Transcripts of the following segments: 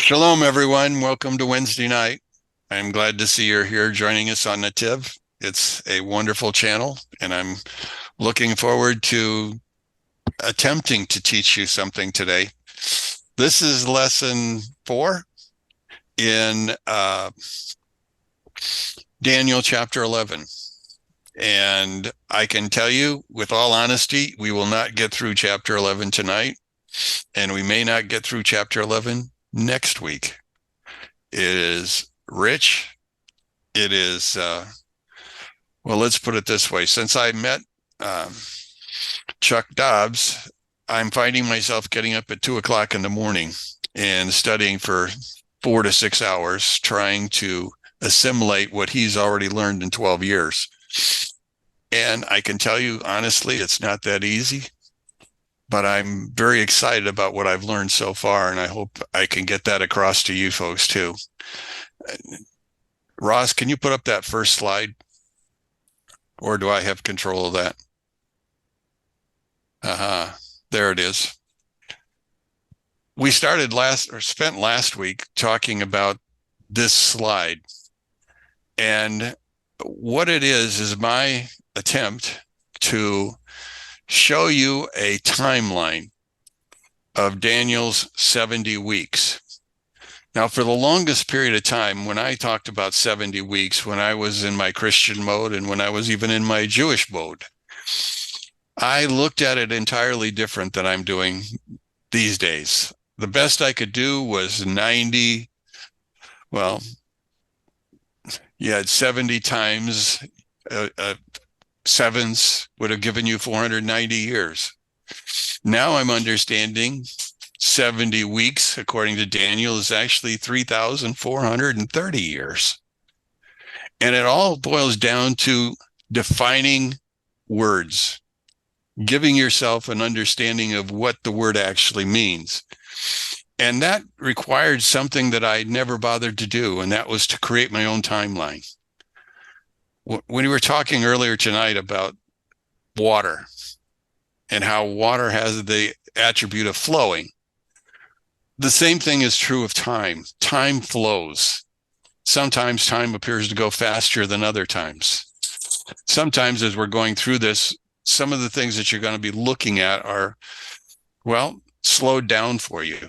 Shalom, everyone. Welcome to Wednesday night. I'm glad to see you're here joining us on NETIV. It's a wonderful channel, and I'm looking forward to attempting to teach you something today. This is lesson 4 in Daniel chapter 11. And I can tell you with all honesty, we will not get through chapter 11 tonight, and we may not get through chapter 11 next week. It is rich. It is, well, let's put it this way. Since I met Chuck Dobbs, I'm finding myself getting up at 2 o'clock in the morning and studying for 4 to 6 hours, trying to assimilate what he's already learned in 12 years. And I can tell you, honestly, it's not that easy, but I'm very excited about what I've learned so far, and I hope I can get that across to you folks too. Ross, can you put up that first slide? Or do I have control of that? There it is. We spent last week talking about this slide. And what it is my attempt to show you a timeline of Daniel's 70 weeks. Now, for the longest period of time, when I talked about 70 weeks, when I was in my Christian mode and when I was even in my Jewish mode, I looked at it entirely different than I'm doing these days. The best I could do was 90, well, you had 70 times sevens would have given you 490 years. Now I'm understanding 70 weeks, according to Daniel, is actually 3,430 years. And it all boils down to defining words, giving yourself an understanding of what the word actually means. And that required something that I never bothered to do, and that was to create my own timeline. When we were talking earlier tonight about water and how water has the attribute of flowing, the same thing is true of time. Time flows. Sometimes time appears to go faster than other times. Sometimes as we're going through this, some of the things that you're going to be looking at are, well, slowed down for you.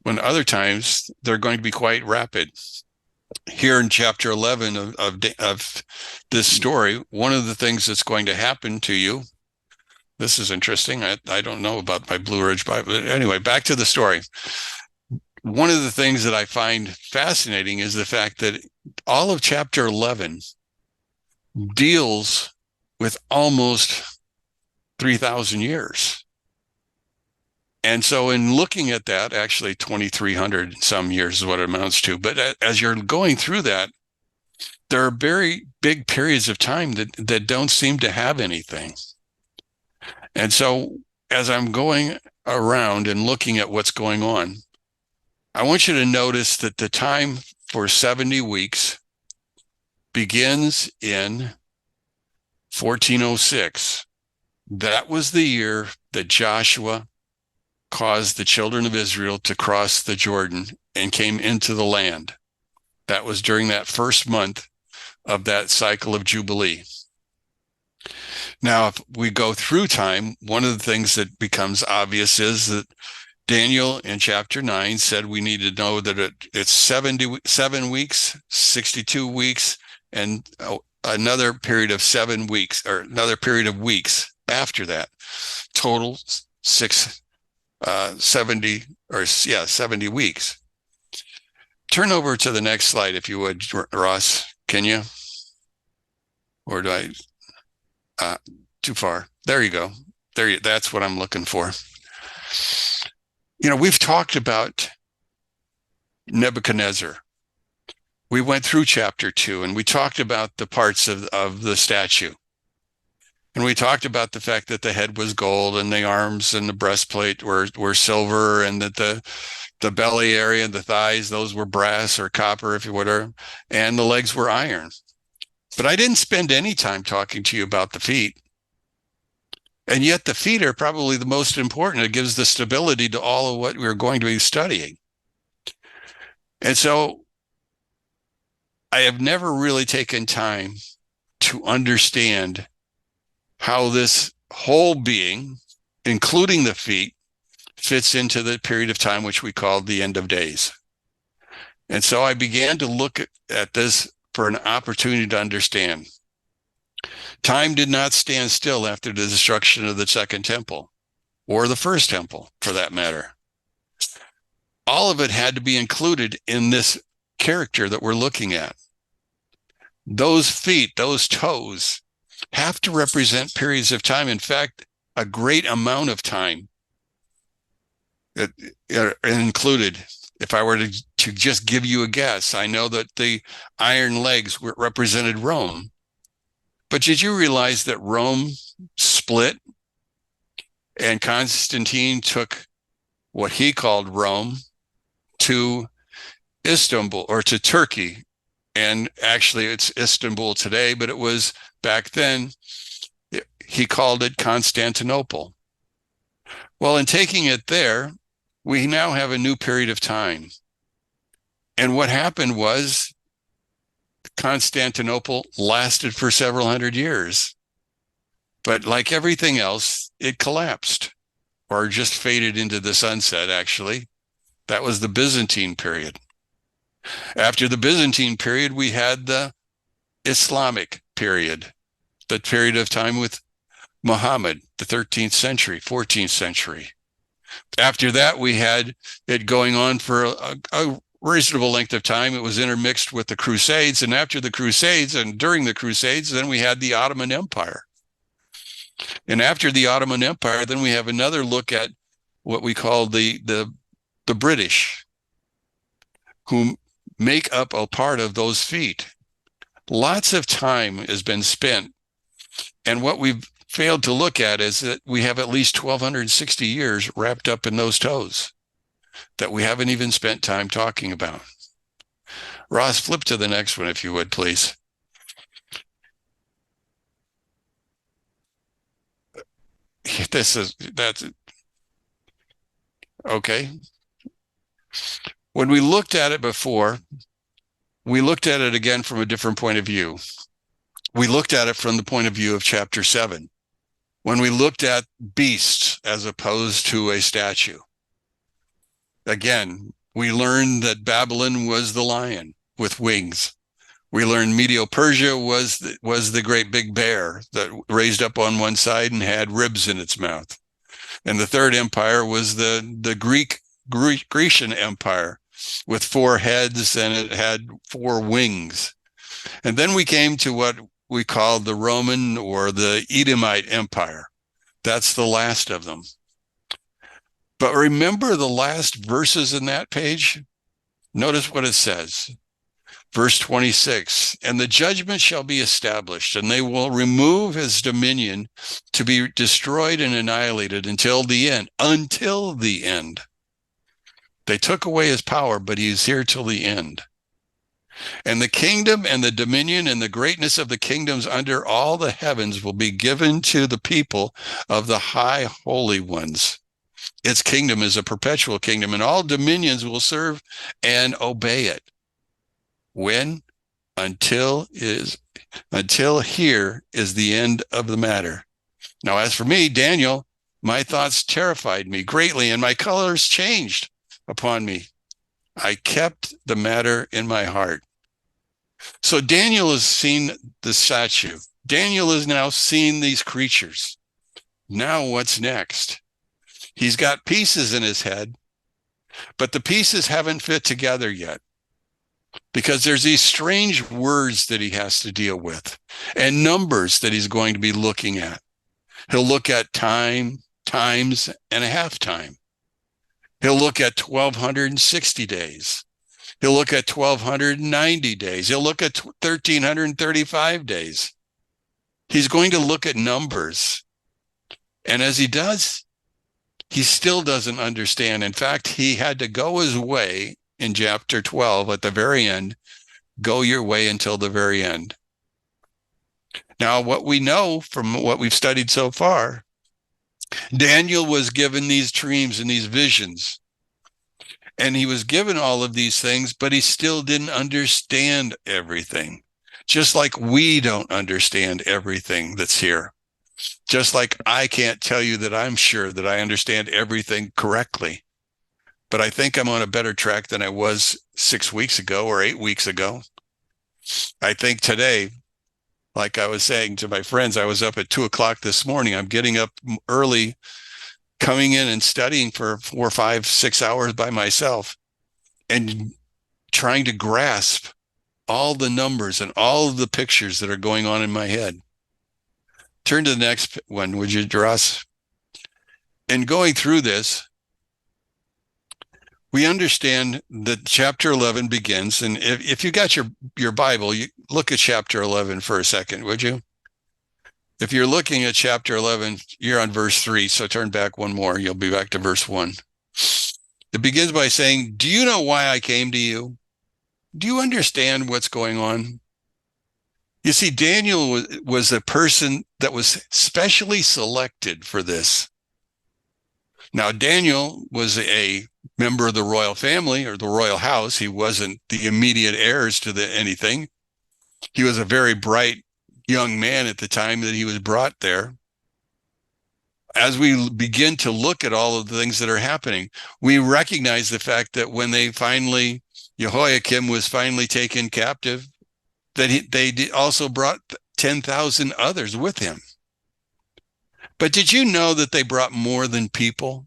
When other times they're going to be quite rapid. Here in chapter 11 of this story, one of the things that's going to happen to you, this is interesting. I don't know about my Blue Ridge Bible. But anyway, back to the story. One of the things that I find fascinating is the fact that all of chapter 11 deals with almost 3,000 years. And so in looking at that, actually 2,300 some years is what it amounts to. But as you're going through that, there are very big periods of time that don't seem to have anything. And so as I'm going around and looking at what's going on, I want you to notice that the time for 70 weeks begins in 1406. That was the year that Joshua caused the children of Israel to cross the Jordan and came into the land. That was during that first month of that cycle of Jubilee. Now, if we go through time, one of the things that becomes obvious is that Daniel in chapter 9 said we need to know that it's 77 weeks, 62 weeks, and another period of 7 weeks, or another period of weeks after that. Total 70 weeks. Turn over to the next slide, if you would, Ross. Can you? Or do I? Too far. There you go. That's what I'm looking for. You know, we've talked about Nebuchadnezzar. We went through chapter 2 and we talked about the parts of the statue. And we talked about the fact that the head was gold and the arms and the breastplate were silver, and that the belly area, the thighs, those were brass or copper, if you would, and the legs were iron. But I didn't spend any time talking to you about the feet. And yet the feet are probably the most important. It gives the stability to all of what we're going to be studying. And so I have never really taken time to understand how this whole being, including the feet, fits into the period of time which we call the end of days. And so I began to look at this for an opportunity to understand. Time did not stand still after the destruction of the second temple, or the first temple, for that matter. All of it had to be included in this character that we're looking at. Those feet, those toes, have to represent periods of time. In fact, a great amount of time included. If I were to just give you a guess, I know that the iron legs represented Rome. But did you realize that Rome split and Constantine took what he called Rome to Istanbul, or to Turkey? And actually it's Istanbul today, but it was back then, he called it Constantinople. Well, in taking it there, we now have a new period of time. And what happened was Constantinople lasted for several hundred years. But like everything else, it collapsed, or just faded into the sunset, actually. That was the Byzantine period. After the Byzantine period, we had the Islamic period, the period of time with Muhammad, the 13th century, 14th century. After that, we had it going on for a reasonable length of time. It was intermixed with the Crusades. And after the Crusades and during the Crusades, then we had the Ottoman Empire. And after the Ottoman Empire, then we have another look at what we call the British, who make up a part of those feet. Lots of time has been spent. And what we've failed to look at is that we have at least 1,260 years wrapped up in those toes that we haven't even spent time talking about. Ross, flip to the next one, if you would, please. That's okay. When we looked at it before, we looked at it again from a different point of view. We looked at it from the point of view of chapter 7, when we looked at beasts as opposed to a statue. Again, we learned that Babylon was the lion with wings. We learned Medo-Persia was the great big bear that raised up on one side and had ribs in its mouth. And the third empire was the Grecian Empire with 4 heads, and it had 4 wings. And then we came to what we call the Roman or the Edomite Empire. That's the last of them. But remember the last verses in that page? Notice what it says. Verse 26, and the judgment shall be established, and they will remove his dominion to be destroyed and annihilated until the end. Until the end. They took away his power, but he's here till the end. And the kingdom and the dominion and the greatness of the kingdoms under all the heavens will be given to the people of the high holy ones. Its kingdom is a perpetual kingdom, and all dominions will serve and obey it. When? Until here is the end of the matter. Now, as for me, Daniel, my thoughts terrified me greatly, and my colors changed upon me. I kept the matter in my heart. So Daniel has seen the statue. Daniel has now seen these creatures. Now what's next? He's got pieces in his head, but the pieces haven't fit together yet, because there's these strange words that he has to deal with and numbers that he's going to be looking at. He'll look at time, times, and a half time. He'll look at 1,260 days. He'll look at 1,290 days. He'll look at 1,335 days. He's going to look at numbers. And as he does, he still doesn't understand. In fact, he had to go his way in chapter 12 at the very end. Go your way until the very end. Now, what we know from what we've studied so far, Daniel was given these dreams and these visions. And he was given all of these things, but he still didn't understand everything. Just like we don't understand everything that's here. Just like I can't tell you that I'm sure that I understand everything correctly. But I think I'm on a better track than I was 6 weeks ago or 8 weeks ago. I think today, like I was saying to my friends, I was up at 2:00 this morning. I'm getting up early, coming in and studying for 4, 5, 6 hours by myself and trying to grasp all the numbers and all of the pictures that are going on in my head. Turn to the next one, would you, Dross? In going through this, we understand that chapter 11 begins, and if you got your Bible, you look at chapter 11 for a second, would you? If you're looking at chapter 11, you're on verse 3, so turn back one more. You'll be back to verse 1. It begins by saying, do you know why I came to you? Do you understand what's going on? You see, Daniel was a person that was specially selected for this. Now, Daniel was a member of the royal family or the royal house. He wasn't the immediate heirs to anything. He was a very bright young man at the time that he was brought there. As we begin to look at all of the things that are happening, we recognize the fact that when Jehoiakim was finally taken captive, that they also brought 10,000 others with him. But did you know that they brought more than people?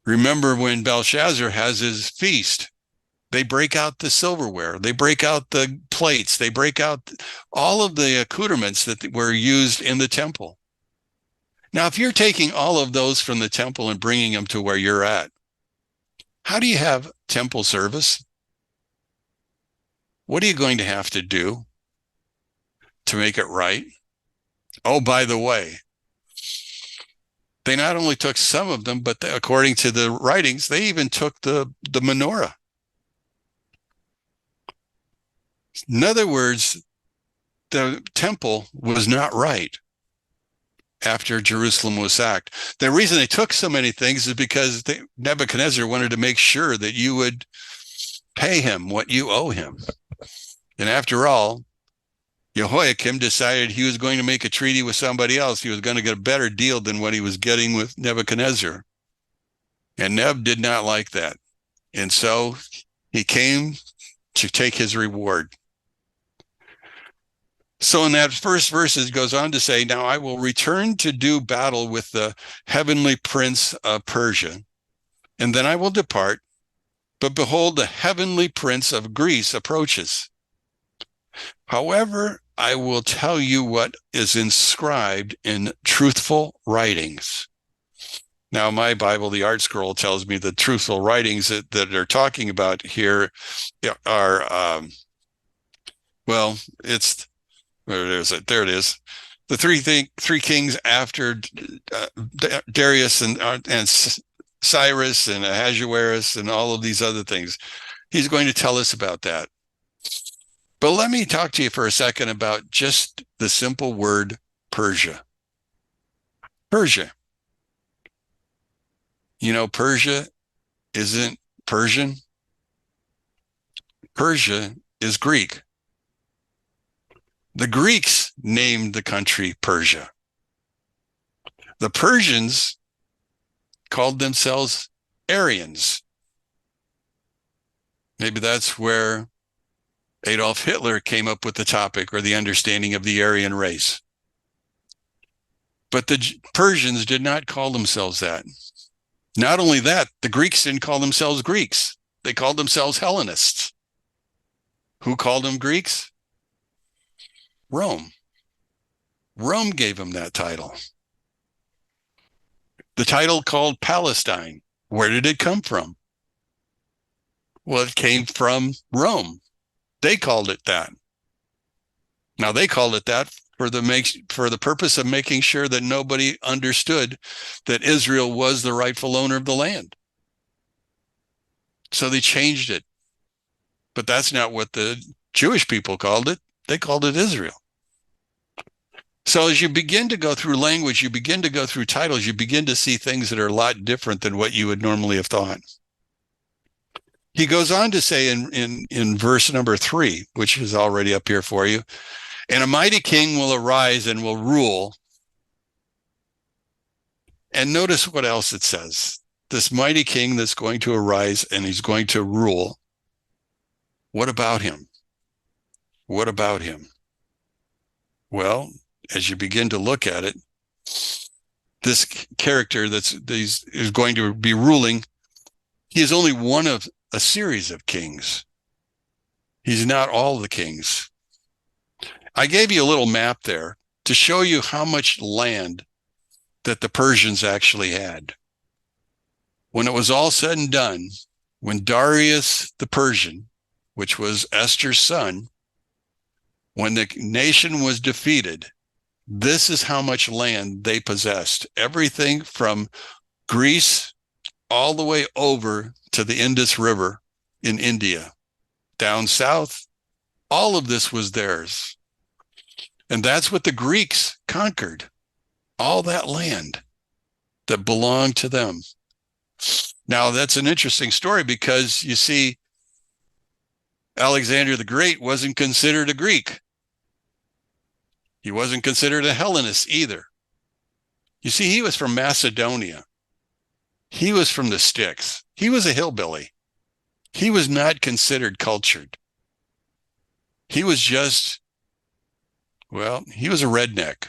Remember when Belshazzar has his feast, they break out the silverware, they break out the plates, they break out all of the accoutrements that were used in the temple. Now, if you're taking all of those from the temple and bringing them to where you're at, how do you have temple service? What are you going to have to do to make it right? Oh, by the way, they not only took some of them, but according to the writings, they even took the menorah. In other words, the temple was not right after Jerusalem was sacked. The reason they took so many things is because Nebuchadnezzar wanted to make sure that you would pay him what you owe him. And after all, Jehoiakim decided he was going to make a treaty with somebody else. He was going to get a better deal than what he was getting with Nebuchadnezzar. And Neb did not like that. And so he came to take his reward. So in that first verse, it goes on to say, now I will return to do battle with the heavenly prince of Persia, and then I will depart. But behold, the heavenly prince of Greece approaches. However, I will tell you what is inscribed in truthful writings. Now, my Bible, the Art Scroll, tells me the truthful writings that they're talking about here are, well, it's, where is it? There it is. The three kings after Darius and Cyrus and Ahasuerus and all of these other things. He's going to tell us about that. But let me talk to you for a second about just the simple word Persia. Persia. You know, Persia isn't Persian. Persia is Greek. The Greeks named the country Persia. The Persians called themselves Aryans. Maybe that's where Adolf Hitler came up with the topic or the understanding of the Aryan race. But the Persians did not call themselves that. Not only that, the Greeks didn't call themselves Greeks. They called themselves Hellenists. Who called them Greeks? Rome. Rome gave them that title. The title called Palestine. Where did it come from? Well, it came from Rome. They called it that. Now, they called it that for the purpose of making sure that nobody understood that Israel was the rightful owner of the land. So they changed it. But that's not what the Jewish people called it. They called it Israel. So as you begin to go through language, you begin to go through titles, you begin to see things that are a lot different than what you would normally have thought. He goes on to say in verse number 3, which is already up here for you, and a mighty king will arise and will rule. And notice what else it says. This mighty king that's going to arise and he's going to rule. What about him? What about him? Well, as you begin to look at it, this character is going to be ruling, he is only one of a series of kings. He's not all the kings. I gave you a little map there to show you how much land that the Persians actually had. When it was all said and done, when Darius the Persian, which was Esther's son, when the nation was defeated, this is how much land they possessed. Everything from Greece all the way over to the Indus River in India. Down south, all of this was theirs. And that's what the Greeks conquered. All that land that belonged to them. Now, that's an interesting story because you see, Alexander the Great wasn't considered a Greek. He wasn't considered a Hellenist either. You see, he was from Macedonia. He was from the sticks. He was a hillbilly. He was not considered cultured. He was just, well, he was a redneck.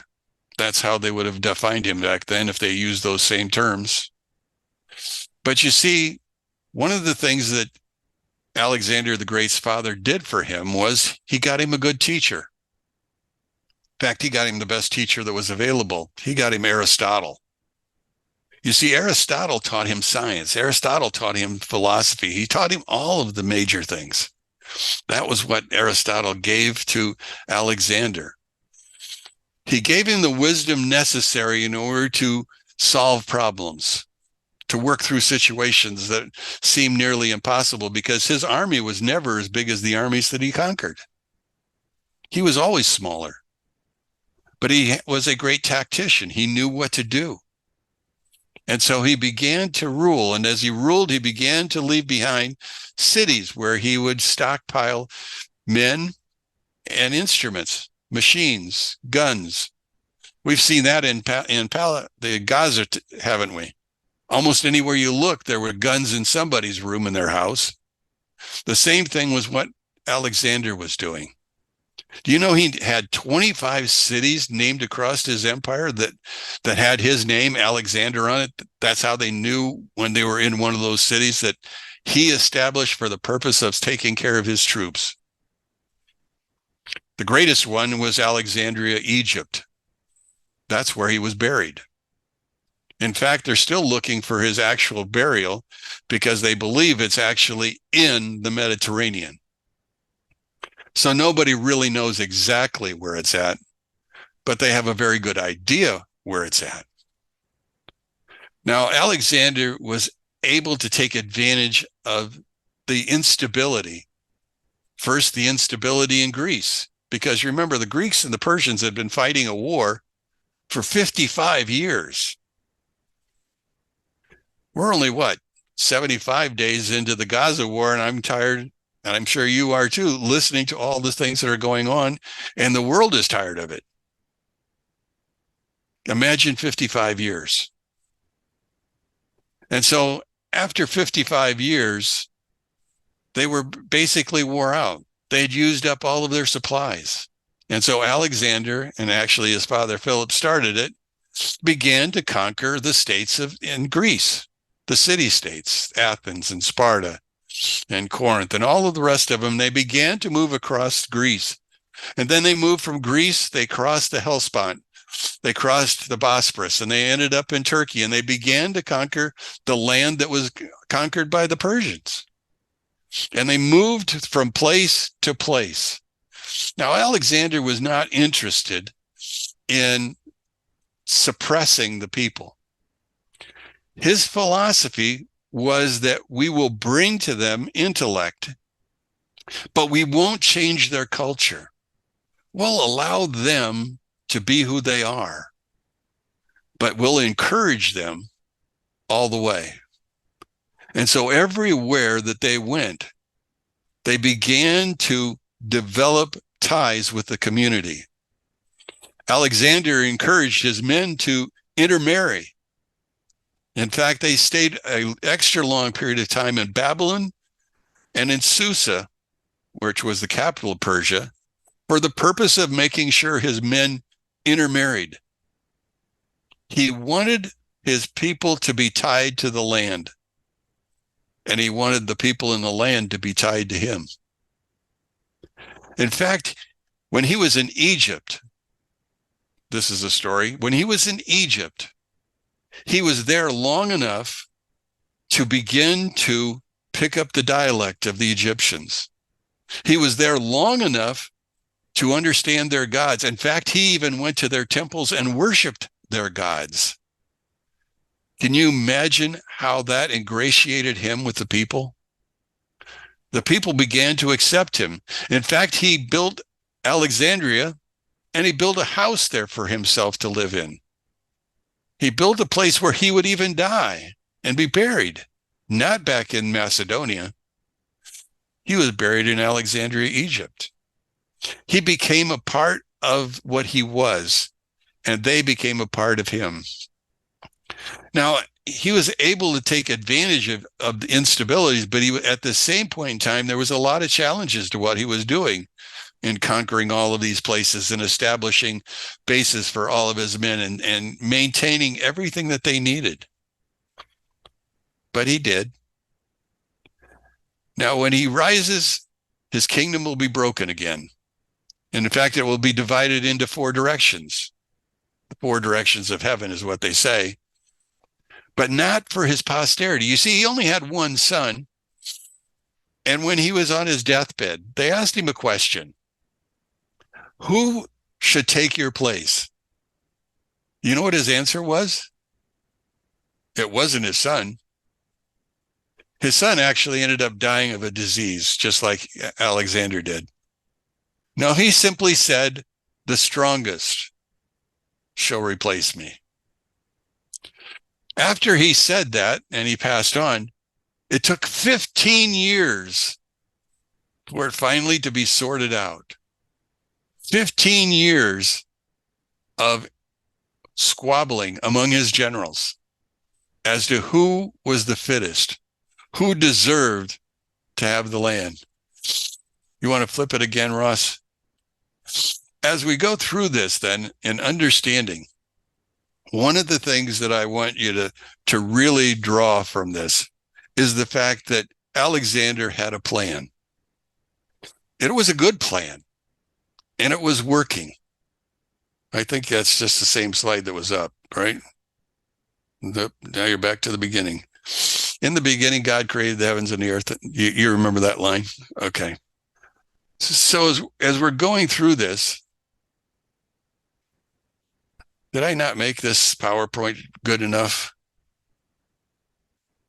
That's how they would have defined him back then if they used those same terms. But you see, one of the things that Alexander the Great's father did for him was he got him a good teacher. In fact, he got him the best teacher that was available. He got him Aristotle. You see, Aristotle taught him science. Aristotle taught him philosophy. He taught him all of the major things. That was what Aristotle gave to Alexander. He gave him the wisdom necessary in order to solve problems, to work through situations that seemed nearly impossible, because his army was never as big as the armies that he conquered. He was always smaller. But he was a great tactician. He knew what to do. And so he began to rule. And as he ruled, he began to leave behind cities where he would stockpile men and instruments, machines, guns. We've seen that in the Gaza, haven't we? Almost anywhere you look, there were guns in somebody's room in their house. The same thing was what Alexander was doing. Do you know he had 25 cities named across his empire that had his name, Alexander, on it? That's how they knew when they were in one of those cities that he established for the purpose of taking care of his troops. The greatest one was Alexandria, Egypt. That's where he was buried. In fact, they're still looking for his actual burial because they believe it's actually in the Mediterranean. So nobody really knows exactly where it's at, but they have a very good idea where it's at. Now, Alexander was able to take advantage of the instability. First, the instability in Greece, because remember, the Greeks and the Persians had been fighting a war for 55 years. We're only, 75 days into the Gaza war, and I'm tired, and I'm sure you are too, listening to all the things that are going on, and the world is tired of it. Imagine 55 years. And so after 55 years, they were basically wore out. They had used up all of their supplies. And so Alexander, and actually his father Philip started it, began to conquer the states in Greece, the city-states, Athens and Sparta and Corinth and all of the rest of them. They began to move across Greece. And then they moved from Greece, they crossed the Hellespont, they crossed the Bosporus, and they ended up in Turkey, and they began to conquer the land that was conquered by the Persians. And they moved from place to place. Now, Alexander was not interested in suppressing the people. His philosophy was that we will bring to them intellect, but we won't change their culture. We'll allow them to be who they are, but we'll encourage them all the way. And so everywhere that they went, they began to develop ties with the community. Alexander encouraged his men to intermarry. In fact, they stayed an extra long period of time in Babylon and in Susa, which was the capital of Persia, for the purpose of making sure his men intermarried. He wanted his people to be tied to the land, and he wanted the people in the land to be tied to him. In fact, when he was in Egypt, this is a story, when he was in Egypt, he was there long enough to begin to pick up the dialect of the Egyptians. He was there long enough to understand their gods. In fact, he even went to their temples and worshiped their gods. Can you imagine how that ingratiated him with the people? The people began to accept him. In fact, he built Alexandria, and he built a house there for himself to live in. He built a place where he would even die and be buried, not back in Macedonia. He was buried in Alexandria, Egypt. He became a part of what he was, and they became a part of him. Now, he was able to take advantage of the instabilities, but at the same point in time, there was a lot of challenges to what he was doing in conquering all of these places and establishing bases for all of his men and maintaining everything that they needed. But he did. Now, when he rises, his kingdom will be broken again. And in fact, it will be divided into 4 directions. The 4 directions of heaven is what they say, but not for his posterity. You see, he only had one son. And when he was on his deathbed, they asked him a question: who should take your place? You know what his answer was? It wasn't his son. His son actually ended up dying of a disease, just like Alexander did. No, he simply said, the strongest shall replace me. After he said that and he passed on, it took 15 years for it finally to be sorted out. 15 years of squabbling among his generals as to who was the fittest, who deserved to have the land. You want to flip it again, Ross? As we go through this then, in understanding, one of the things that I want you to really draw from this is the fact that Alexander had a plan. It was a good plan, and it was working. I think that's just the same slide that was up, right? Now you're back to the beginning. In the beginning, God created the heavens and the earth. You remember that line? Okay. So as we're going through this, did I not make this PowerPoint good enough?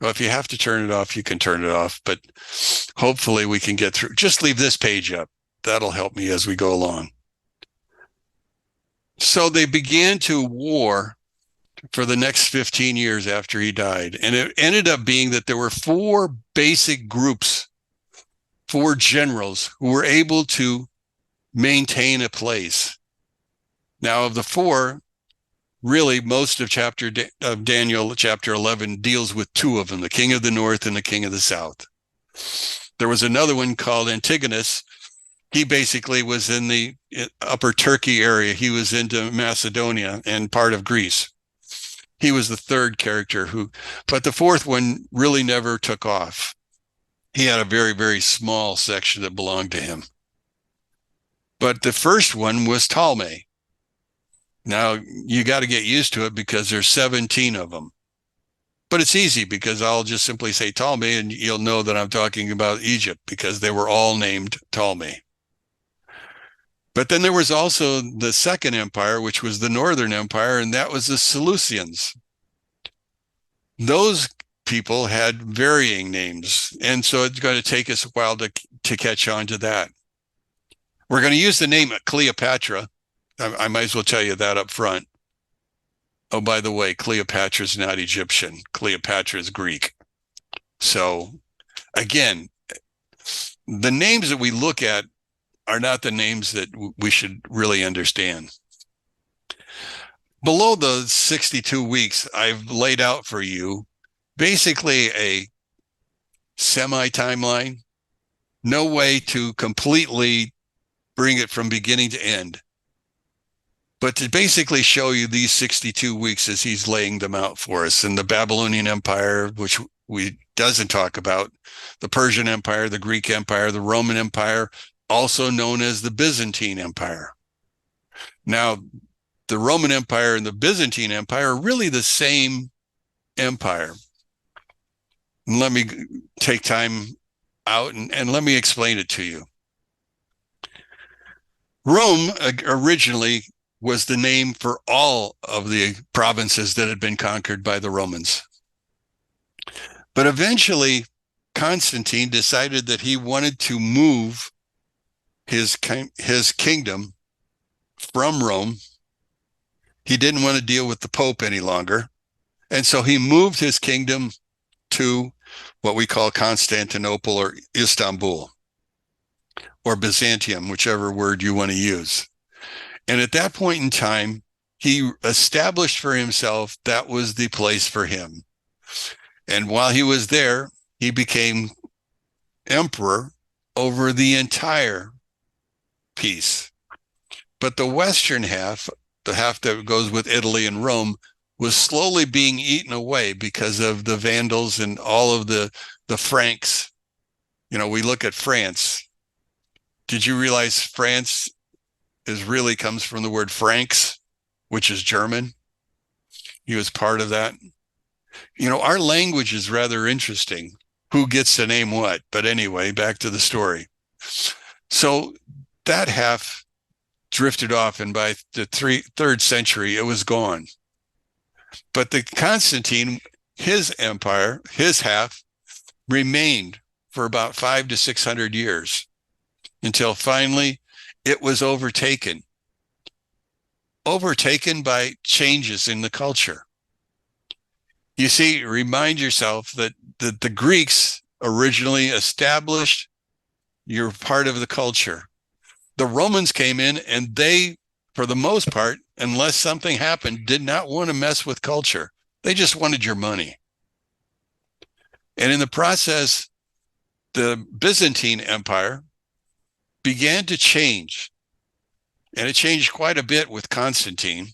Well, if you have to turn it off, you can turn it off, but hopefully we can get through. Just leave this page up. That'll help me as we go along. So they began to war for the next 15 years after he died. And it ended up being that there were 4 basic groups, 4 generals who were able to maintain a place. Now, of the 4, really most of Daniel chapter 11 deals with 2 of them, the king of the north and the king of the south. There was another one called Antigonus. He basically was in the upper Turkey area. He was into Macedonia and part of Greece. He was the 3rd character but the 4th one really never took off. He had a very, very small section that belonged to him. But the first one was Ptolemy. Now, you got to get used to it because there's 17 of them. But it's easy because I'll just simply say Ptolemy and you'll know that I'm talking about Egypt because they were all named Ptolemy. But then there was also the Second Empire, which was the Northern Empire, and that was the Seleucians. Those people had varying names, and so it's going to take us a while to catch on to that. We're going to use the name Cleopatra. I might as well tell you that up front. Oh, by the way, Cleopatra is not Egyptian. Cleopatra is Greek. So again, the names that we look at are not the names that we should really understand. Below the 62 weeks, I've laid out for you basically a semi-timeline, no way to completely bring it from beginning to end, but to basically show you these 62 weeks as he's laying them out for us. In the Babylonian Empire, which we doesn't talk about, the Persian Empire, the Greek Empire, the Roman Empire, also known as the Byzantine Empire. Now, the Roman Empire and the Byzantine Empire are really the same empire. And let me take time out and let me explain it to you. Rome originally was the name for all of the provinces that had been conquered by the Romans. But eventually, Constantine decided that he wanted to move his kingdom from Rome. He didn't want to deal with the Pope any longer. And so he moved his kingdom to what we call Constantinople or Istanbul or Byzantium, whichever word you want to use. And at that point in time, he established for himself that was the place for him. And while he was there, he became emperor over the entire piece. But the western half, the half that goes with Italy and Rome, was slowly being eaten away because of the Vandals and all of the Franks. You know, we look at France. Did you realize France really comes from the word Franks, which is German? He was part of that. You know, our language is rather interesting. Who gets to name what? But anyway, back to the story. So that half drifted off, and by the third century, it was gone. But the Constantine, his empire, his half, remained for about 500 to 600 years until finally it was overtaken by changes in the culture. You see, remind yourself that the Greeks originally established you're part of the culture. The Romans came in and they, for the most part, unless something happened, did not want to mess with culture. They just wanted your money. And in the process, the Byzantine Empire began to change. And it changed quite a bit with Constantine.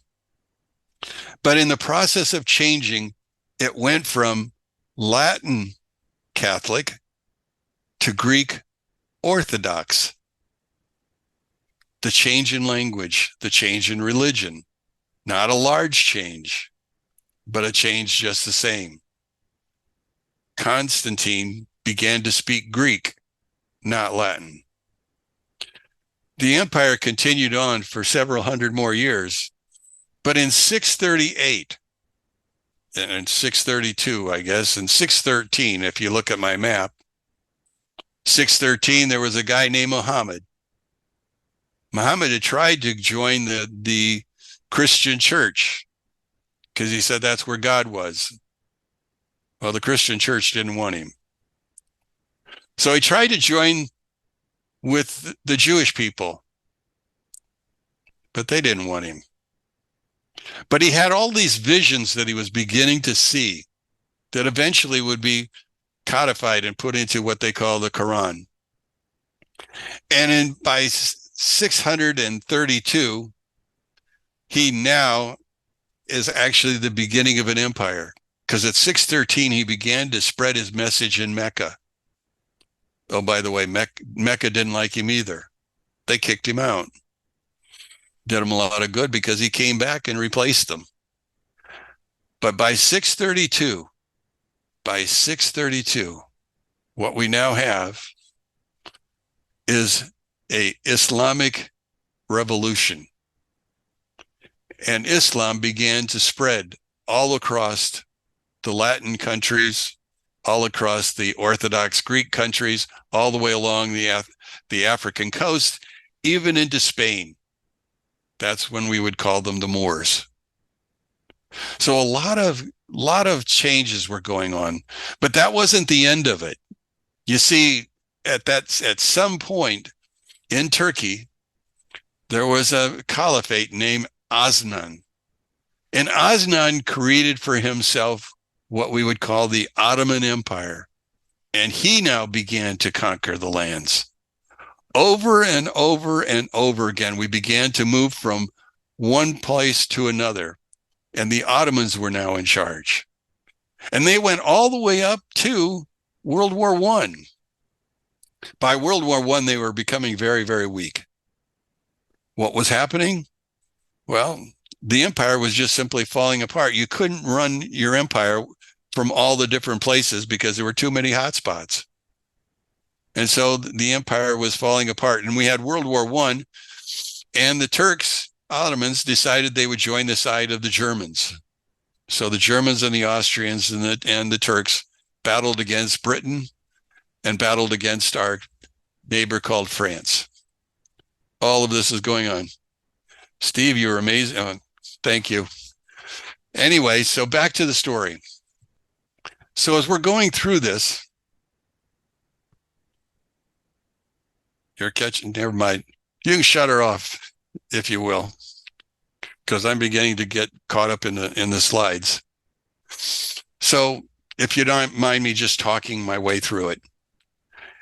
But in the process of changing, it went from Latin Catholic to Greek Orthodox. The change in language, the change in religion, not a large change, but a change just the same. Constantine began to speak Greek, not Latin. The empire continued on for several hundred more years, but in 638, and 632, I guess, and 613, if you look at my map, 613, there was a guy named Muhammad. Muhammad had tried to join the Christian church because he said that's where God was. Well, the Christian church didn't want him. So he tried to join with the Jewish people, but they didn't want him. But he had all these visions that he was beginning to see that eventually would be codified and put into what they call the Quran. And by 632, he now is actually the beginning of an empire, because at 613, he began to spread his message in Mecca. Oh, by the way, Mecca didn't like him either. They kicked him out. Did him a lot of good because he came back and replaced them. But by 632, what we now have is a Islamic revolution. And Islam began to spread all across the Latin countries, all across the Orthodox Greek countries, all the way along the African coast, even into Spain. That's when we would call them the Moors. So a lot of changes were going on, but that wasn't the end of it. You see, at some point in Turkey, there was a caliphate named Osman. And Osman created for himself what we would call the Ottoman Empire. And he now began to conquer the lands. Over and over and over again, we began to move from one place to another. And the Ottomans were now in charge. And they went all the way up to World War I. By World War I, they were becoming very, very weak. What was happening? Well, the empire was just simply falling apart. You couldn't run your empire from all the different places because there were too many hotspots. And so the empire was falling apart. And we had World War I, and the Turks, Ottomans, decided they would join the side of the Germans. So the Germans and the Austrians and the Turks battled against Britain and battled against our neighbor called France. All of this is going on. Steve, you were amazing. Oh, thank you. Anyway, so back to the story. So as we're going through this, you're catching, never mind. You can shut her off, if you will, because I'm beginning to get caught up in the slides. So if you don't mind me just talking my way through it.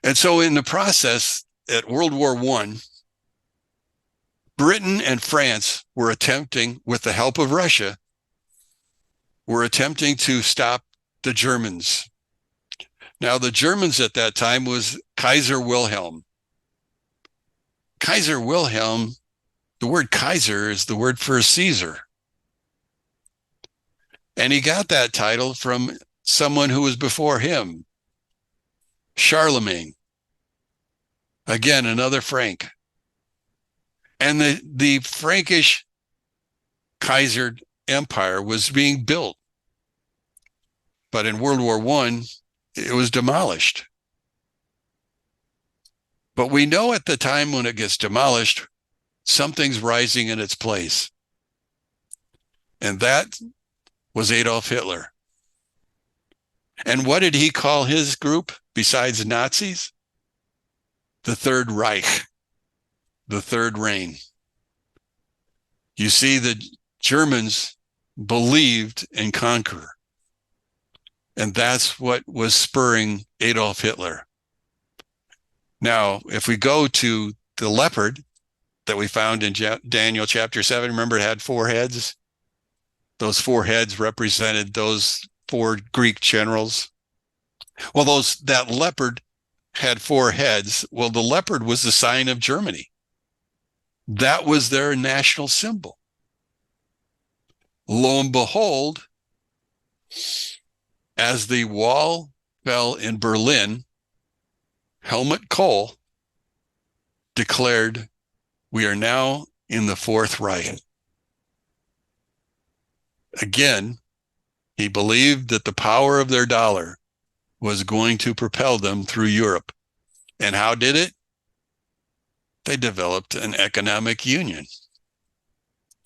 And so in the process, at World War I, Britain and France were attempting, with the help of Russia, were attempting to stop the Germans. Now, the Germans at that time was Kaiser Wilhelm. Kaiser Wilhelm, the word Kaiser is the word for Caesar. And he got that title from someone who was before him, Charlemagne. Again, another Frank. And the Frankish Kaiser Empire was being built. But in World War I, it was demolished. But we know at the time when it gets demolished, something's rising in its place. And that was Adolf Hitler. And what did he call his group besides Nazis? The Third Reich, the Third Reign. You see, the Germans believed in conquer. And that's what was spurring Adolf Hitler. Now, if we go to the leopard that we found in Daniel chapter 7, remember it had 4 heads? Those 4 heads represented those 4 Greek generals. Well, that leopard had 4 heads. Well, the leopard was the sign of Germany. That was their national symbol. Lo and behold, as the wall fell in Berlin, Helmut Kohl declared, "We are now in the Fourth Reich." Again, he believed that the power of their dollar was going to propel them through Europe. And how did it? They developed an economic union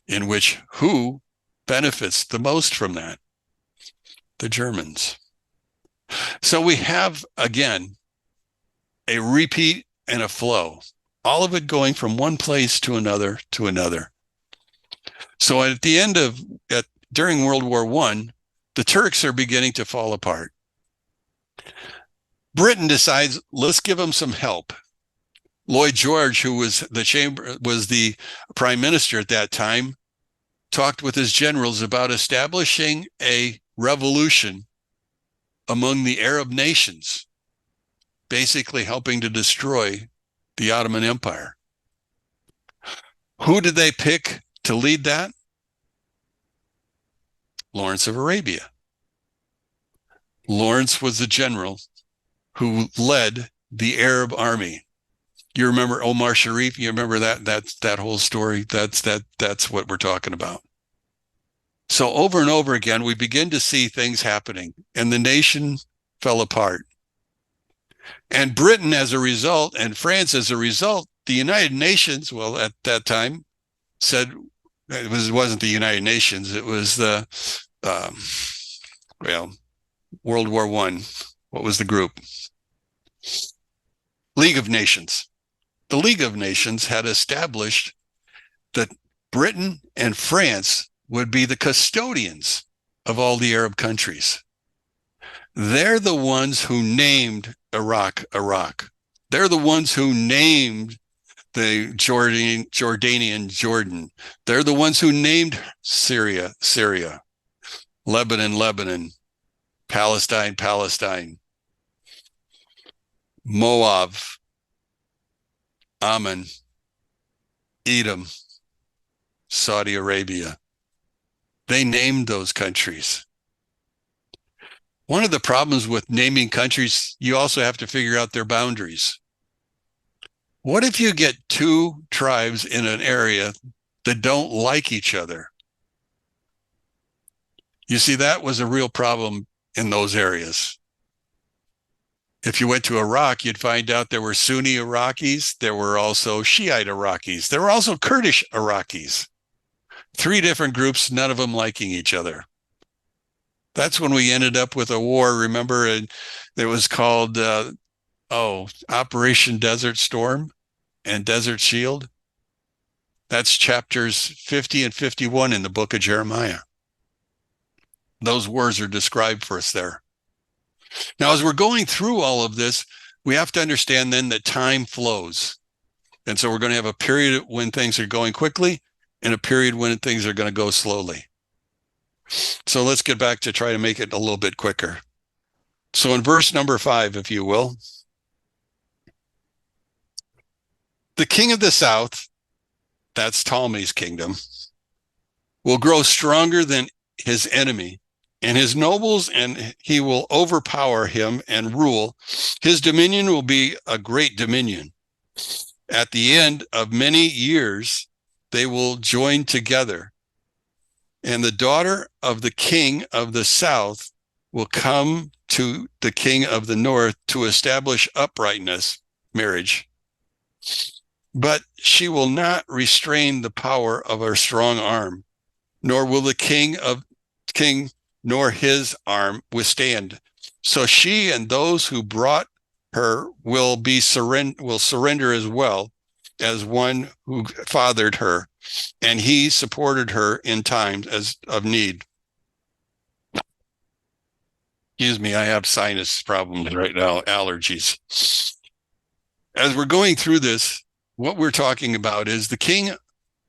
in which who benefits the most from that? The Germans. So we have, again, a repeat and a flow, all of it going from one place to another to another. So at the end of, during World War I, the Turks are beginning to fall apart. Britain decides, let's give them some help. Lloyd George, who was the prime minister at that time, talked with his generals about establishing a revolution among the Arab nations, basically helping to destroy the Ottoman Empire. Who did they pick to lead that? Lawrence of Arabia. Lawrence was the general who led the Arab army. You remember Omar Sharif? You remember that whole story? That's what we're talking about. So over and over again, we begin to see things happening, and the nation fell apart. And Britain as a result, and France as a result, the United Nations, well, at that time, said, wasn't the United Nations. It was the um, well, World War One. What was the group? League of Nations. The League of Nations had established that Britain and France would be the custodians of all the Arab countries. They're the ones who named Iraq, Iraq. They're the ones who named the Jordanian, Jordan. They're the ones who named Syria, Syria, Lebanon, Lebanon, Palestine, Palestine, Moab, Ammon, Edom, Saudi Arabia. They named those countries. One of the problems with naming countries, you also have to figure out their boundaries. What if you get two tribes in an area that don't like each other? You see, that was a real problem in those areas. If you went to Iraq, you'd find out there were Sunni Iraqis. There were also Shiite Iraqis. There were also Kurdish Iraqis. Three different groups, none of them liking each other. That's when we ended up with a war. Remember, it was called Operation Desert Storm and Desert Shield. That's chapters 50 and 51 in the book of Jeremiah. Those wars are described for us there. Now, as we're going through all of this, we have to understand then that time flows. And so we're going to have a period when things are going quickly and a period when things are going to go slowly. So let's get back to try to make it a little bit quicker. So in verse number 5, if you will, the king of the south, that's Ptolemy's kingdom, will grow stronger than his enemy, and his nobles, and he will overpower him and rule. His dominion will be a great dominion. At the end of many years, they will join together. And the daughter of the king of the south will come to the king of the north to establish uprightness, marriage. But she will not restrain the power of her strong arm, nor will the king nor his arm withstand. So she and those who brought her will surrender as well as one who fathered her, and he supported her in times of need. Excuse me, I have sinus problems right now, allergies. As we're going through this, what we're talking about is the king.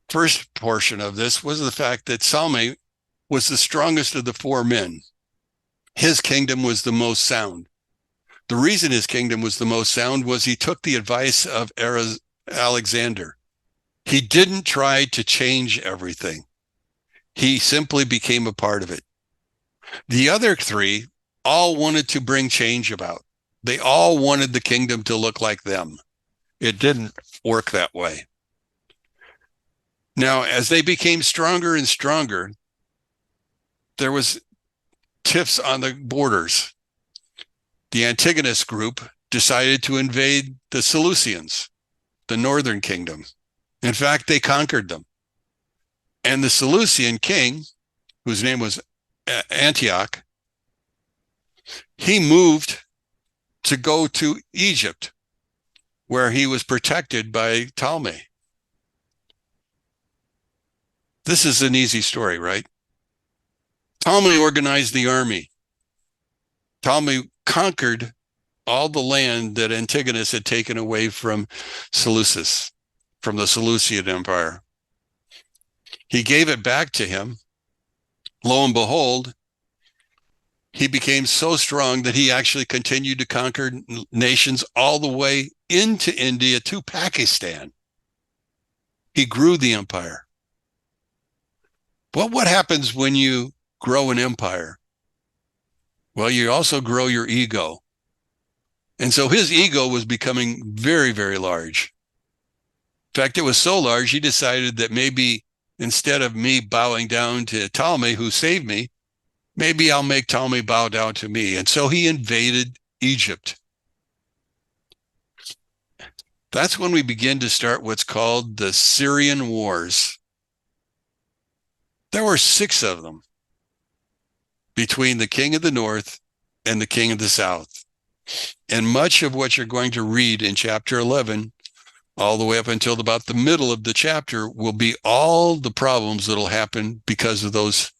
First portion of this was the fact that Salme was the strongest of the four men. His kingdom was the most sound. The reason his kingdom was the most sound was he took the advice of Alexander. He didn't try to change everything. He simply became a part of it. The other three all wanted to bring change about. They all wanted the kingdom to look like them. It didn't work that way. Now, as they became stronger and stronger, there was tiffs on the borders. The Antigonus group decided to invade the Seleucians, the northern kingdom. In fact, they conquered them. And the Seleucian king, whose name was Antioch, he moved to go to Egypt, where he was protected by Ptolemy. This is an easy story, right? Ptolemy organized the army. Ptolemy conquered all the land that Antigonus had taken away from Seleucus, from the Seleucid Empire. He gave it back to him. Lo and behold, he became so strong that he actually continued to conquer nations all the way into India to Pakistan. He grew the empire. But what happens when you grow an empire? Well, you also grow your ego. And so his ego was becoming very, very large. In fact, it was so large, he decided that maybe instead of me bowing down to Ptolemy, who saved me, maybe I'll make Ptolemy bow down to me. And so he invaded Egypt. That's when we begin to start what's called the Syrian Wars. There were 6 of them between the king of the north and the king of the south. And much of what you're going to read in chapter 11, all the way up until about the middle of the chapter, will be all the problems that'll happen because of those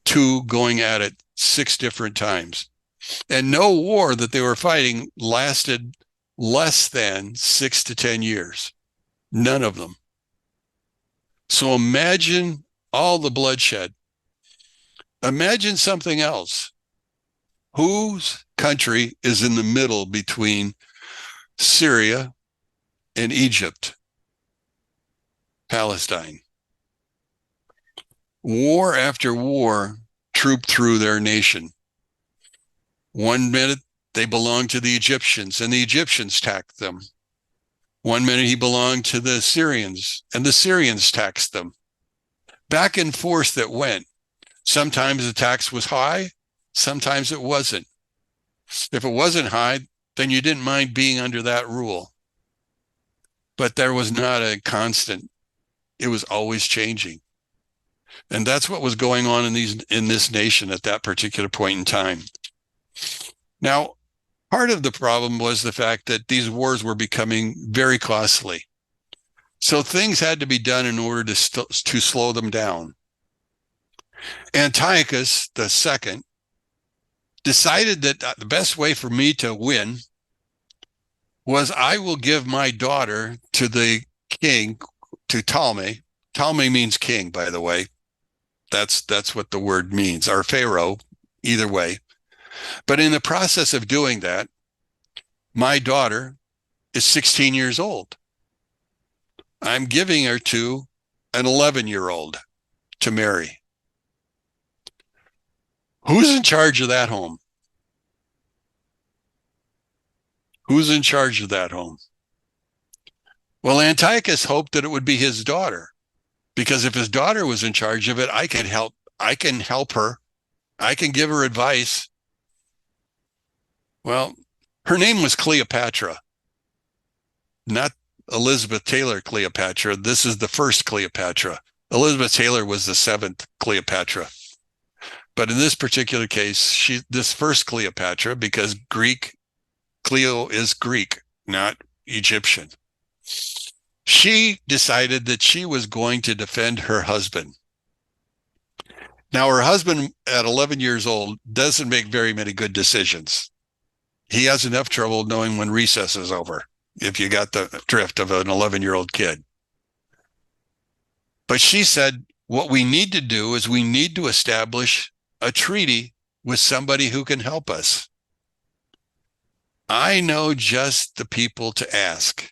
2 going at it 6 different times. And no war that they were fighting lasted less than 6 to 10 years. None of them. So imagine all the bloodshed. Imagine something else. Whose country is in the middle between Syria and Egypt? Palestine. War after war trooped through their nation. One minute they belonged to the Egyptians, and the Egyptians taxed them. One minute he belonged to the Syrians, and the Syrians taxed them. Back and forth that went. Sometimes the tax was high, sometimes it wasn't. If it wasn't high, then you didn't mind being under that rule. But there was not a constant. It was always changing. And that's what was going on in this nation at that particular point in time. Now, part of the problem was the fact that these wars were becoming very costly. So things had to be done in order to slow them down. Antiochus II decided that the best way for me to win was I will give my daughter to the king, to Ptolemy. Ptolemy means king, by the way. That's what the word means, or Pharaoh, either way. But in the process of doing that, my daughter is 16 years old. I'm giving her to an 11-year-old to marry. Who's in charge of that home? Who's in charge of that home? Well, Antiochus hoped that it would be his daughter, because if his daughter was in charge of it, I can help her. I can give her advice. Well, her name was Cleopatra, not Elizabeth Taylor Cleopatra. This is the first Cleopatra. Elizabeth Taylor was the 7th Cleopatra. But in this particular case, this first Cleopatra, because Cleo is Greek, not Egyptian. She decided that she was going to defend her husband. Now, her husband at 11 years old doesn't make very many good decisions. He has enough trouble knowing when recess is over, if you got the drift of an 11-year-old kid. But she said, what we need to do is we need to establish a treaty with somebody who can help us. I know just the people to ask.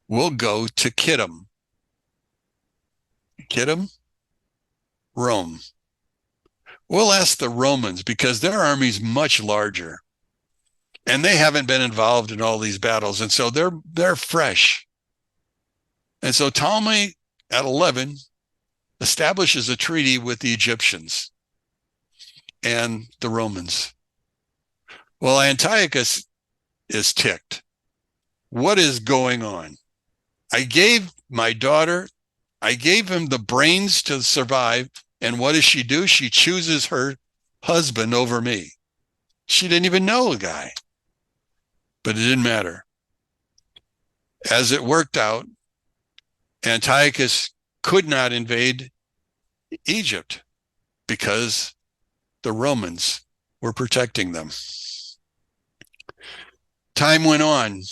We'll go to Kittim. Kittim? Rome. We'll ask the Romans, because their army's much larger and they haven't been involved in all these battles. And so they're fresh. And so Ptolemy at 11 establishes a treaty with the Egyptians and the Romans. Well, Antiochus is ticked. What is going on? I gave my daughter, I gave him the brains to survive. And what does she do? She chooses her husband over me. She didn't even know the guy. But it didn't matter. As it worked out, Antiochus could not invade Egypt because the Romans were protecting them. Time went on.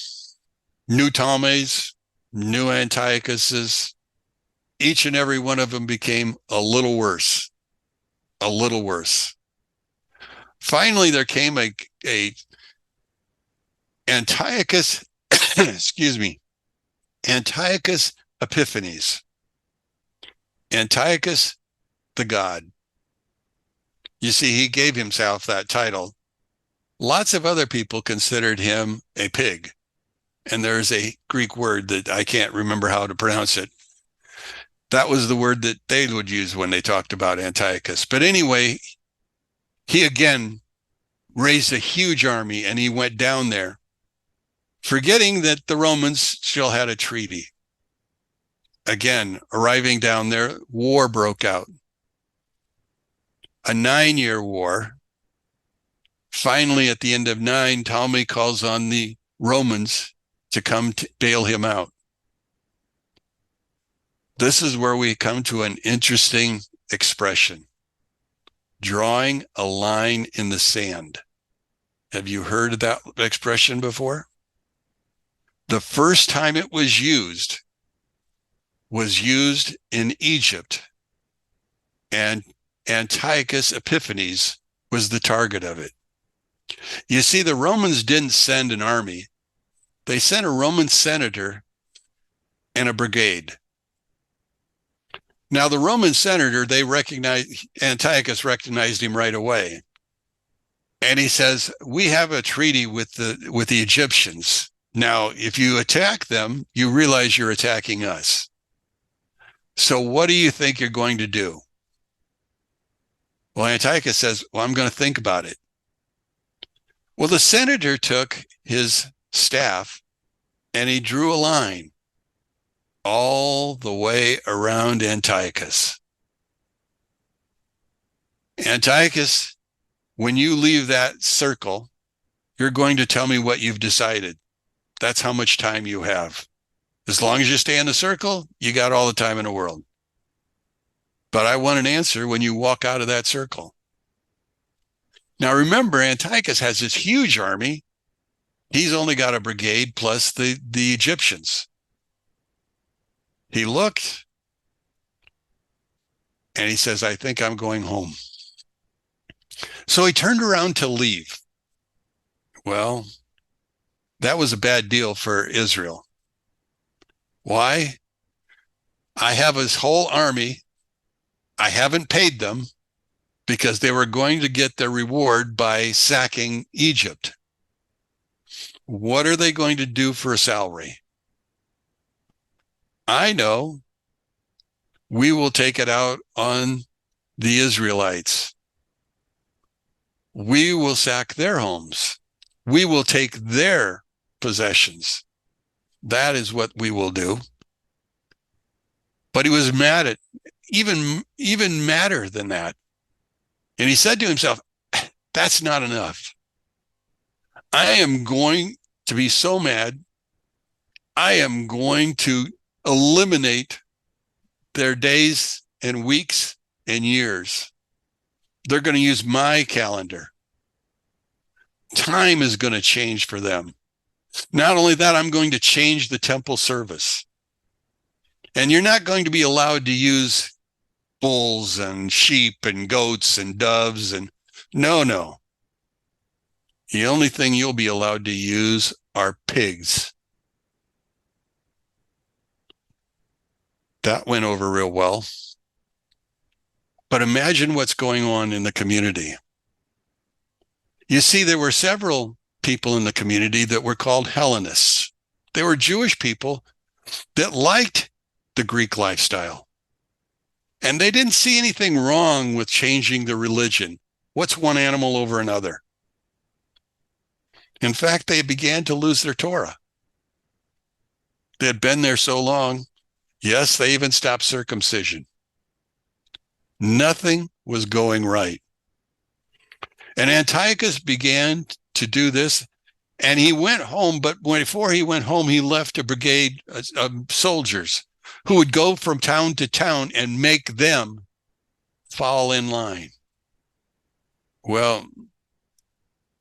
New Ptolemies, new Antiochuses, each and every one of them became a little worse. A little worse. Finally, there came a Antiochus, excuse me, Antiochus Epiphanes. Antiochus the God. You see, he gave himself that title. Lots of other people considered him a pig. And there's a Greek word that I can't remember how to pronounce it. That was the word that they would use when they talked about Antiochus. But anyway, he again raised a huge army and he went down there, forgetting that the Romans still had a treaty. Again, arriving down there, war broke out. A 9-year war. Finally, at the end of 9, Ptolemy calls on the Romans to come to bail him out. This is where we come to an interesting expression, drawing a line in the sand. Have you heard that expression before? The first time it was used in Egypt, and Antiochus Epiphanes was the target of it. You see, the Romans didn't send an army. They sent a Roman senator and a brigade. Now, the Roman senator, Antiochus recognized him right away. And he says, we have a treaty with the Egyptians. Now, if you attack them, you realize you're attacking us. So what do you think you're going to do? Well, Antiochus says, well, I'm going to think about it. Well, the senator took his staff and he drew a line all the way around Antiochus. Antiochus, when you leave that circle, you're going to tell me what you've decided. That's how much time you have. As long as you stay in the circle, you got all the time in the world. But I want an answer when you walk out of that circle. Now, remember, Antiochus has this huge army. He's only got a brigade plus the Egyptians. He looked and he says, I think I'm going home. So he turned around to leave. Well, that was a bad deal for Israel. Why? I have his whole army. I haven't paid them because they were going to get their reward by sacking Egypt. What are they going to do for a salary? I know. We will take it out on the Israelites. We will sack their homes. We will take their possessions. That is what we will do. But he was mad at even madder than that. And he said to himself, that's not enough. I am going to be so mad. I am going to eliminate their days and weeks and years. They're going to use my calendar. Time is going to change for them. Not only that, I'm going to change the temple service. And you're not going to be allowed to use bulls and sheep and goats and doves. And no. The only thing you'll be allowed to use are pigs. That went over real well. But imagine what's going on in the community. You see, there were several people in the community that were called Hellenists. They were Jewish people that liked the Greek lifestyle. And they didn't see anything wrong with changing the religion. What's one animal over another? In fact, they began to lose their Torah. They had been there so long. Yes, they even stopped circumcision. Nothing was going right. And Antiochus began to do this, and he went home, but before he went home, he left a brigade of soldiers who would go from town to town and make them fall in line. Well,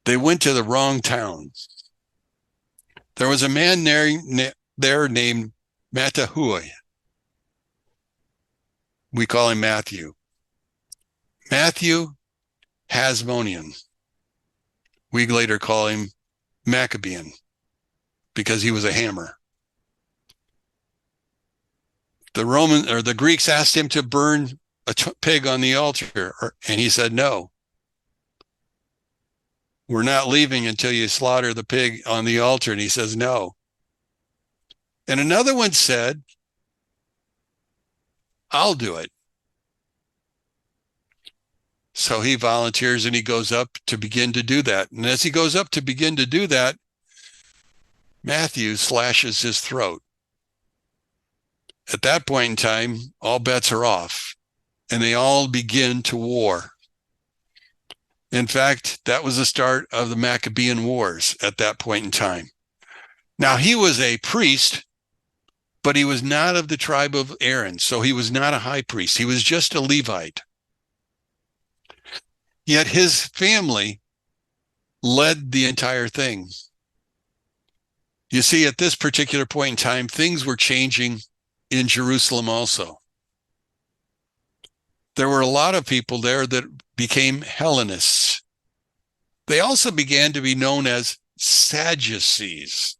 they went to the wrong town. There was a man there named Matthew. We call him Matthew. Matthew Hasmonean. We later call him Maccabean because he was a hammer. The Greeks asked him to burn a pig on the altar, and he said, no. We're not leaving until you slaughter the pig on the altar. And he says, no. And another one said, I'll do it. So he volunteers and he goes up to begin to do that. And as he goes up to begin to do that, Matthew slashes his throat. At that point in time, all bets are off, and they all begin to war. In fact, that was the start of the Maccabean Wars at that point in time. Now, he was a priest, but he was not of the tribe of Aaron, so he was not a high priest. He was just a Levite. Yet his family led the entire thing. You see, at this particular point in time, things were changing in Jerusalem also. There were a lot of people there that became Hellenists. They also began to be known as Sadducees.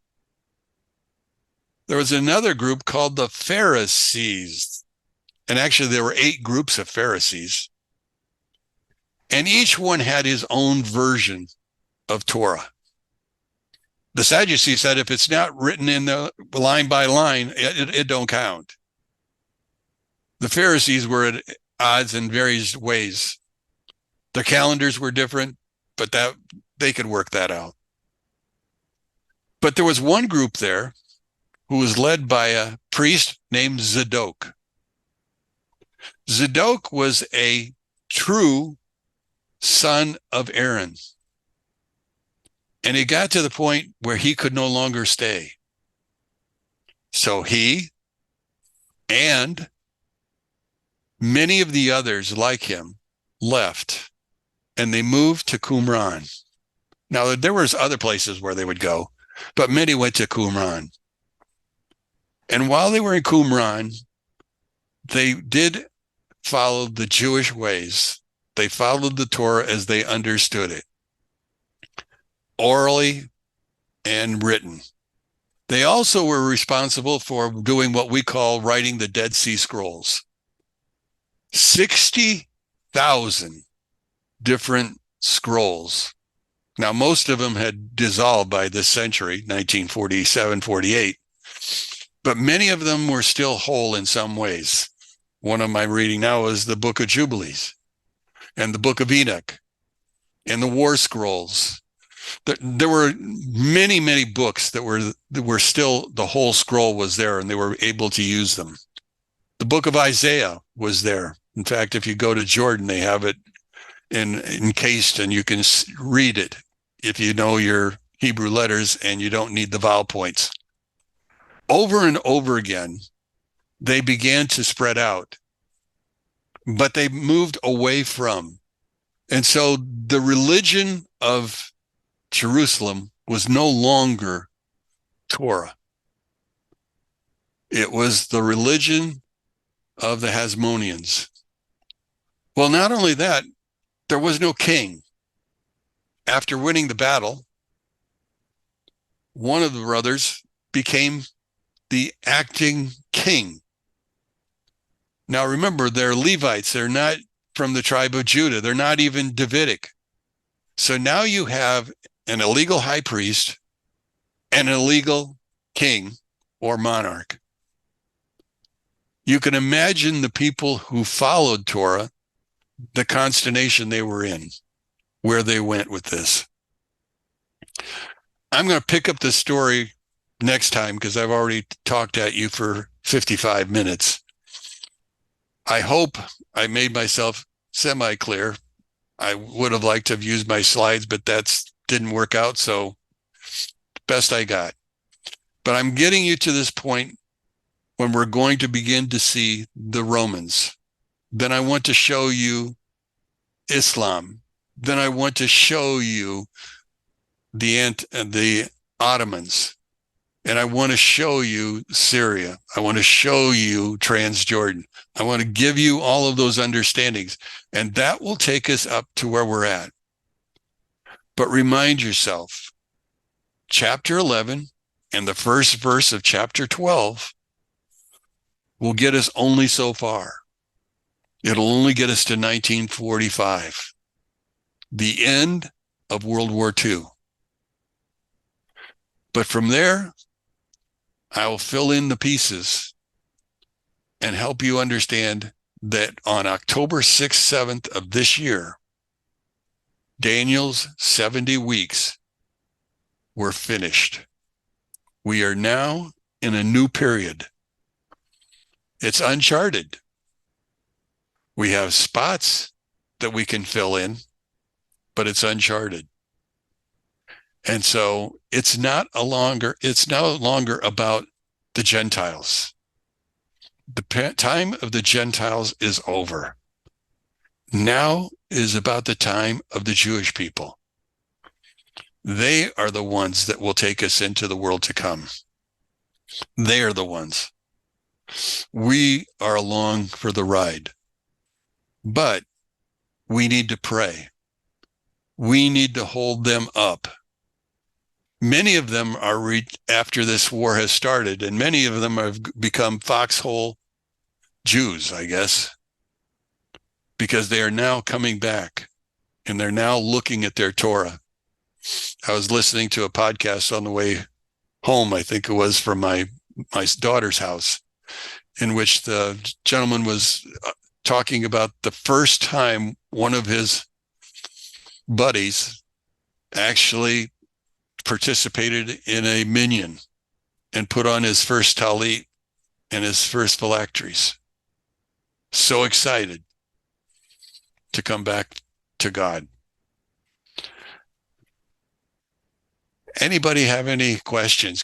There was another group called the Pharisees. And actually, there were 8 groups of Pharisees. And each one had his own version of Torah. The Sadducees said if it's not written in the line by line, it don't count. The Pharisees were at odds in various ways. Their calendars were different, but that they could work that out. But there was one group there who was led by a priest named Zadok. Zadok was a true son of Aaron. And it got to the point where he could no longer stay. So he and many of the others like him left, and they moved to Qumran. Now, there was other places where they would go, but many went to Qumran. And while they were in Qumran, they did follow the Jewish ways. They followed the Torah as they understood it, orally and written. They also were responsible for doing what we call writing the Dead Sea Scrolls. 60,000 different scrolls. Now, most of them had dissolved by this century, 1947, 48, but many of them were still whole in some ways. One of my reading now is the Book of Jubilees and the Book of Enoch and the War Scrolls. There were many, many books that were still, the whole scroll was there and they were able to use them. The Book of Isaiah was there. In fact, if you go to Jordan, they have it encased and you can read it if you know your Hebrew letters and you don't need the vowel points. Over and over again, they began to spread out, but they moved away from. And so the religion of Jerusalem was no longer Torah. It was the religion of the Hasmoneans. Well, not only that, there was no king. After winning the battle, one of the brothers became the acting king. Now remember, they're Levites. They're not from the tribe of Judah. They're not even Davidic. So now you have an illegal high priest and an illegal king or monarch. You can imagine the people who followed Torah, the consternation they were in, where they went with this. I'm going to pick up the story next time because I've already talked at you for 55 minutes. I hope I made myself semi-clear. I would have liked to have used my slides, but that didn't work out, so best I got. But I'm getting you to this point when we're going to begin to see the Romans. Then I want to show you Islam. Then I want to show you the Ottomans. And I want to show you Syria. I want to show you Transjordan. I want to give you all of those understandings. And that will take us up to where we're at. But remind yourself, chapter 11 and the first verse of chapter 12 will get us only so far. It'll only get us to 1945, the end of World War II. But from there, I will fill in the pieces and help you understand that on October 6th, 7th of this year, Daniel's 70 weeks were finished. We are now in a new period. It's uncharted. We have spots that we can fill in, but it's uncharted. And so it's no longer about the Gentiles. The time of the Gentiles is over. Now is about the time of the Jewish people. They are the ones that will take us into the world to come. They are the ones. We are along for the ride. But we need to pray. We need to hold them up. Many of them are after this war has started, and many of them have become foxhole Jews, I guess, because they are now coming back and they're now looking at their Torah. I was listening to a podcast on the way home, I think it was from my daughter's house, in which the gentleman was talking about the first time one of his buddies actually participated in a minyan and put on his first talit and his first phylacteries. So excited to come back to God. Anybody have any questions?